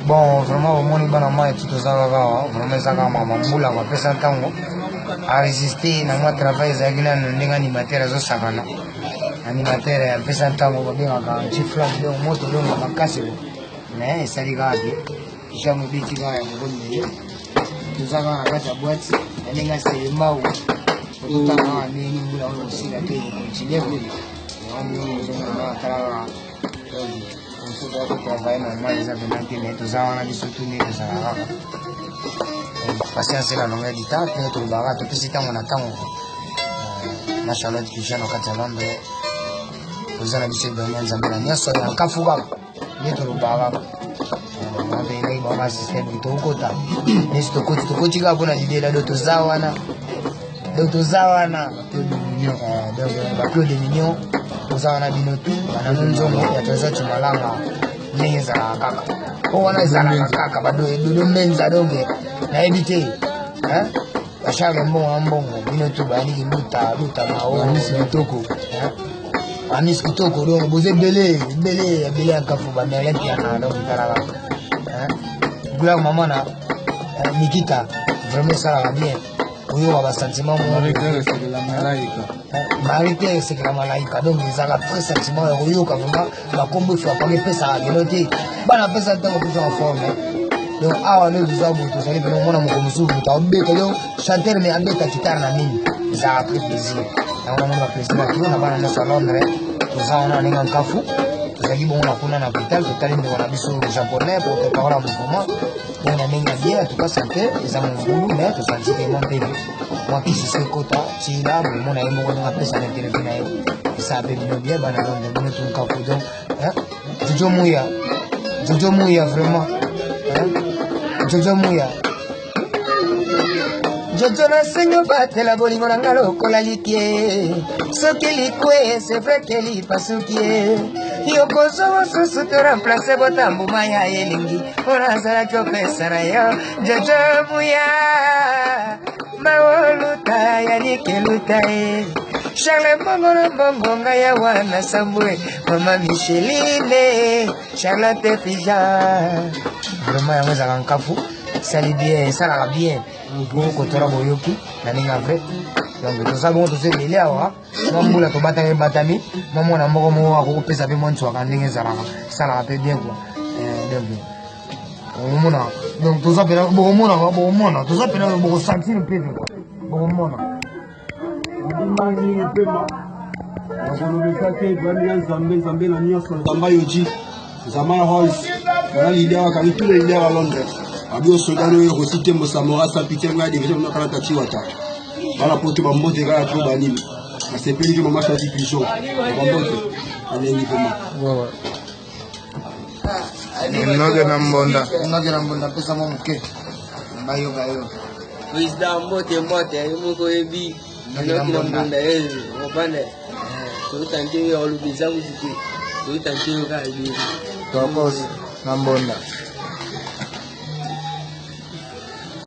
Bon, vraiment, au monde, tout ça, vraiment, ça, mamambula, on ça tango. A résister, na moi, travail, ça, il y a un animateur, ça, savana. Animateur, on ça tango, bien, un petit flag, un moto, un casse, mais ça, les gars, j'ai mon petit gars, tout ça, on a la boîte, on a c'est maou. Tout ça, on a mis aussi la télé, on continue, on a travailler normal, les avenants, tout ça, on a dit surtout, ça patience la longueur du temps, puis tout le barat, tout ce temps on attend. Ma Charlotte qui vient au Catalan, vous en avez dit que vous avez dit que vous avez Kafuga, tout le barat. On a dit que vous avez système de tout côté. Mais ce côté, tout côté, vous avez dit que d'autres zawana, donc plus de millions, vous avez dit tout, on a dit que vous avez dit neza kaka ko wana zala kaka bado edodo menza donge na ebite ashaka mbongo bino to bani luta mao anis kitoko donc boze belé akafu ba mele piana donc tarala gula mama na Nikita vraiment ça va bien oyo ba sentiment mo Marité c'est que la malaika donc ils ont la très sentiment oyo ka vraiment ba kombo fa pa pesa genote bana pesa tango pesa en forme donc awa no biza moto sali bino mona mo musu muta obeka yo chanter mais ambeta guitare na nini ça a pris plaisir na mona plaisir na bana na salon tout ça on a ninga kafu tozali bon na kuna na hôpital totali nde wana biso japonais pour préparer le mouvement on a ninga bien tout cas santé ils ont mon boulot mais tout ça c'est mon bébé moi qui suis kota tila mon na yemo na pesa na téléphone na yo ça be bien bana donc on tout kafu donc Jojo Mouya vraiment Jojo Mouya Jojo na senyo batela bolingo na ngalo kola likie soki likwe c'est vrai que li pasukie yokozo susu te remplacer botambu maya elingi ona zala kopesa na yo Jojo Mouya maoluta ya nikeluta Charles Mbongo ngaya wana Sambwe Mama Micheline Charlotte Fija vraiment yango ezaka nkafu sali bien esalaka bien kokotora boyoki na ndenge vrai donc toza bongo tozebele awa mwa mbula tobataka ebatami mwa mwana moko moko akokopesa mpe mwa nswaka ndenge ezalaka esalaka mpe bien kua donc omona donc toza pena bokomona toza pena bokosentir mpe kua bokomona Zambe na nyonso Zamba yoji Zama Halls na lidia wakani tous les leaders à Londres abio sodano yo kosite Mosamora sa pitié nga division na kala tati wata bala poto ba mbote kala trop banimi na sepeli que mama tati pigeon ba mbote alengi pema noge na mbonda pesa mo muke bayo wisdom mbote yumuko ebi noge na mbonda mopande tutantiyo olubiza kuziki tutantiyo ka ibi Topos na mbonda